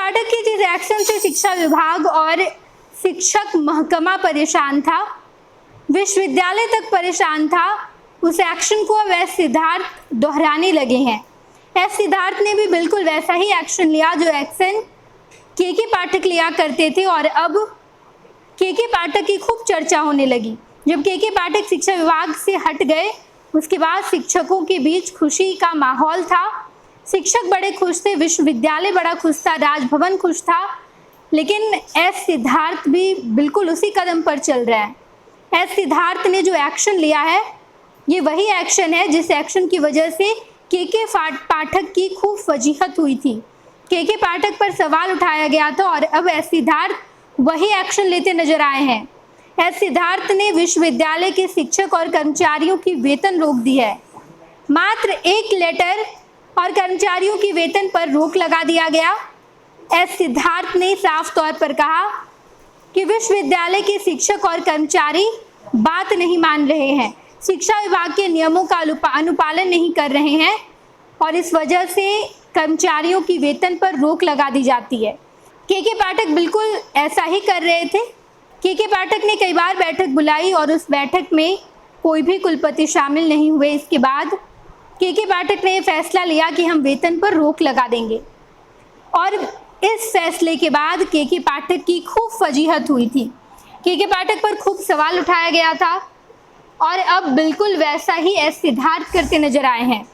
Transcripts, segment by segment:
पाठक के जिस एक्शन से शिक्षा विभाग और शिक्षक महकमा परेशान था, विश्वविद्यालय तक परेशान था, उस एक्शन को अब एस सिद्धार्थ दोहराने लगे हैं। एस सिद्धार्थ ने भी बिल्कुल वैसा ही एक्शन लिया जो एक्शन के पाठक लिया करते थे, और अब के पाठक की खूब चर्चा होने लगी। जब के पाठक शिक्षा विभाग से हट गए, उसके बाद शिक्षकों के बीच खुशी का माहौल था। शिक्षक बड़े खुश थे, विश्वविद्यालय बड़ा खुश था, राजभवन खुश था, लेकिन एस सिद्धार्थ भी बिल्कुल उसी कदम पर चल रहे हैं। एस सिद्धार्थ ने जो एक्शन लिया है, ये वही एक्शन है जिस एक्शन की वजह से के पाठक की खूब फजीहत हुई थी। के पाठक पर सवाल उठाया गया था, और अब एस सिद्धार्थ वही एक्शन लेते नजर आए हैं। एस सिद्धार्थ ने विश्वविद्यालय के शिक्षक और कर्मचारियों की वेतन रोक दी है। मात्र एक लेटर और कर्मचारियों की वेतन पर रोक लगा दिया गया। एस सिद्धार्थ ने साफ तौर पर कहा कि विश्वविद्यालय के शिक्षक और कर्मचारी बात नहीं मान रहे हैं, शिक्षा विभाग के नियमों का अनुपालन नहीं कर रहे हैं, और इस वजह से कर्मचारियों की वेतन पर रोक लगा दी जाती है। के पाठक बिल्कुल ऐसा ही कर रहे थे। के पाठक ने कई बार बैठक बुलाई और उस बैठक में कोई भी कुलपति शामिल नहीं हुए। इसके बाद के पाठक ने फैसला लिया कि हम वेतन पर रोक लगा देंगे, और इस फैसले के बाद के पाठक की खूब फजीहत हुई थी। के पाठक पर खूब सवाल उठाया गया था, और अब बिल्कुल वैसा ही एस सिद्धार्थ करते नजर आए हैं।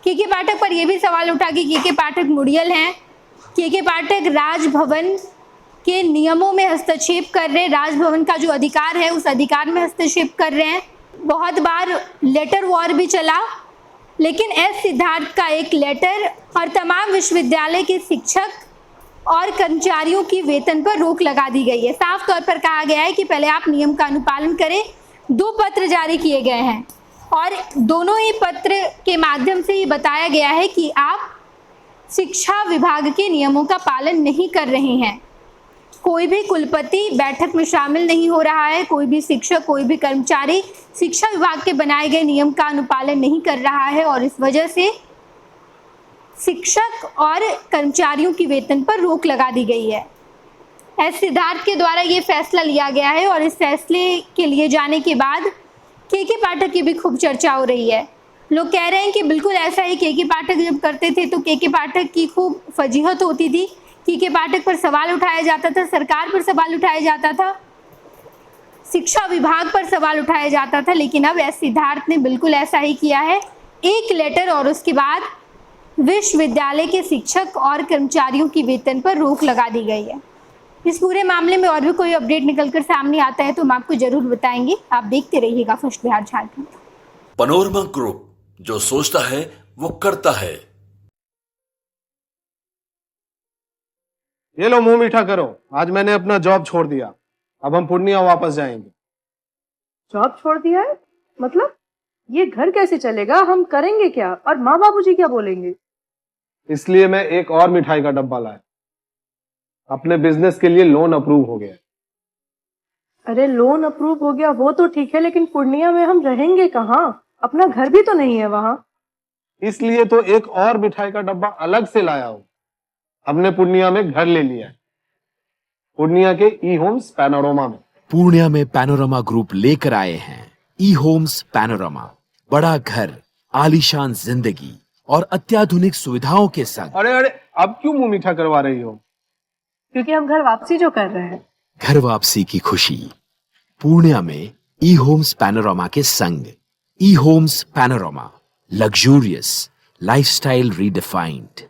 के पाठक पर यह भी सवाल उठा कि के पाठक मुड़ियल हैं, के पाठक राजभवन के नियमों में हस्तक्षेप कर रहे हैं, राजभवन का जो अधिकार है उस अधिकार में हस्तक्षेप कर रहे हैं। बहुत बार लेटर वॉर भी चला, लेकिन एस सिद्धार्थ का एक लेटर और तमाम विश्वविद्यालय के शिक्षक और कर्मचारियों की वेतन पर रोक लगा दी गई है। साफ तौर पर कहा गया है कि पहले आप नियम का अनुपालन करें। 2 पत्र जारी किए गए हैं, और दोनों ही पत्र के माध्यम से ये बताया गया है कि आप शिक्षा विभाग के नियमों का पालन नहीं कर रहे हैं। कोई भी कुलपति बैठक में शामिल नहीं हो रहा है, कोई भी शिक्षक, कोई भी कर्मचारी शिक्षा विभाग के बनाए गए नियम का अनुपालन नहीं कर रहा है, और इस वजह से शिक्षक और कर्मचारियों की वेतन पर रोक लगा दी गई है। एस सिद्धार्थ के द्वारा ये फैसला लिया गया है, और इस फैसले के लिए जाने के बाद के पाठक की भी खूब चर्चा हो रही है। लोग कह रहे हैं कि बिल्कुल ऐसा ही के पाठक जब करते थे तो के पाठक की खूब फजीहत होती थी। के पाठक पर सवाल उठाया जाता था, सरकार पर सवाल उठाया जाता था, शिक्षा विभाग पर सवाल उठाया जाता था, लेकिन अब एस सिद्धार्थ ने बिल्कुल ऐसा ही किया है। एक लेटर और उसके बाद विश्वविद्यालय के शिक्षक और कर्मचारियों की वेतन पर रोक लगा दी गई है। इस पूरे मामले में और भी कोई अपडेट निकलकर सामने आता है तो हम आपको जरूर बताएंगे। आप देखते रहिएगा first Bihar Jharkhand. Panorama group, जो सोचता है वो करता है। ये लो मुंह मीठा करो, आज मैंने अपना जॉब छोड़ दिया, अब हम पूर्णिया वापस जाएंगे। जॉब छोड़ दिया है? मतलब ये घर कैसे चलेगा? हम करेंगे क्या? और माँ बाबूजी क्या बोलेंगे? इसलिए मैं एक और मिठाई का डब्बा लाया। अपने बिजनेस के लिए लोन अप्रूव हो गया। अरे लोन अप्रूव हो गया वो तो ठीक है, लेकिन पूर्णिया में हम रहेंगे कहाँ? अपना घर भी तो नहीं है वहाँ। इसलिए तो एक और मिठाई का डब्बा अलग से लाया हूँ। हमने पूर्णिया में घर ले लिया है, पूर्णिया के ई होम्स पैनोरमा में। पूर्णिया में पैनोरमा ग्रुप लेकर आए हैं ई होम्स पैनोरमा। बड़ा घर, आलीशान जिंदगी और अत्याधुनिक सुविधाओं के संग। अरे अब क्यों मुंह मीठा करवा रही हो? क्योंकि हम घर वापसी जो कर रहे हैं। घर वापसी की खुशी पूर्णिया में ई होम्स पैनोरमा के संग। ई homes panorama, luxurious lifestyle redefined.